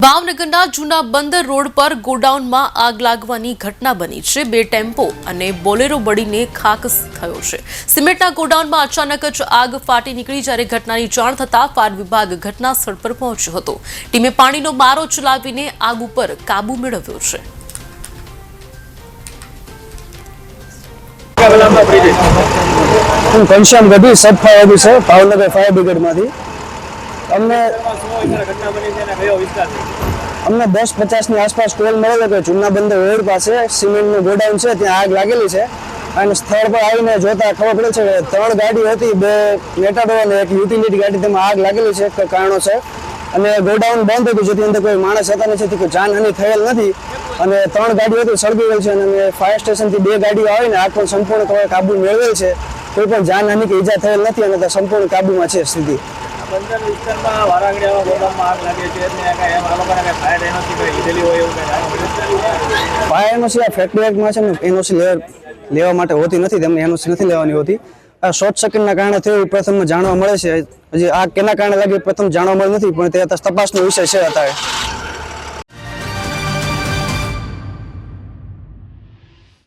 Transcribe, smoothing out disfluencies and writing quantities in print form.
ભાવનગરના જૂના બંદર રોડ પર ગોડાઉનમાં આગ લાગવાની ઘટના બની છે। બે ટેમ્પો અને બોલેરો બળીને ખાક થયો છે। સિમેન્ટના ગોડાઉનમાં અચાનક જ આગ ફાટી નીકળી જ્યારે ઘટનાની જાણ થતાં ફાયર વિભાગ ઘટના સ્થળ પર પહોંચ્યો હતો। ટીમે પાણીનો મારો ચલાવીને આગ ઉપર કાબુ મેળવ્યો છે। Ghanshyam Gadhvi sub fire officer Bhavnagar fire બ્રિગેડમાંથી અમને 10:50 ની આસપાસ કોલ મળેલો કે જૂના બંદર રોડ પાસે સિમેન્ટનું ગોડાઉન છે, ત્યાં આગ લાગેલી છે। અને સ્થળ પર આવીને જોતા ખબર પડે છે કે 3 ગાડી હતી, 2 મેટાડો અને એક યુટિલિટી ગાડી, તેમાં આગ લાગેલી છે કારણોસર। અને ગોડાઉન બંધ હતું, જેથી અંદર કોઈ માણસ હતા નથી, કોઈ જાનહાનિ થયેલ નથી। અને 3 ગાડીઓ હતી સળગી ગયેલ છે અને ફાયર સ્ટેશનથી 2 ગાડીઓ આવીને આગ પણ સંપૂર્ણ કાબુ મેળવેલ છે। કોઈ પણ જાનહાનિ કે ઈજા થયેલ નથી અને સંપૂર્ણ કાબુમાં છે સ્થિતિ। બંદર વિસ્તારમાં વારાગડીયાવા ગોડાઉનમાં આગ લાગે છે એટલે આ લોકોને ફાયર એનઓસી લીધેલી હોય એવું કંઈ? ફાયર એનઓસી આ ફેક્ટરી એક્ટમાં છે ને એનઓસી લેવા માટે હોતી નથી, તેમને એનઓસી નથી લેવાની હોતી। આ શોર્ટ સર્કિટના કારણે થયું પ્રથમ જાણવા મળે છે। હજી આ કેના કારણે લાગી પ્રથમ જાણવા મળે નથી, પણ તે તપાસનો વિષય છે અત્યારે।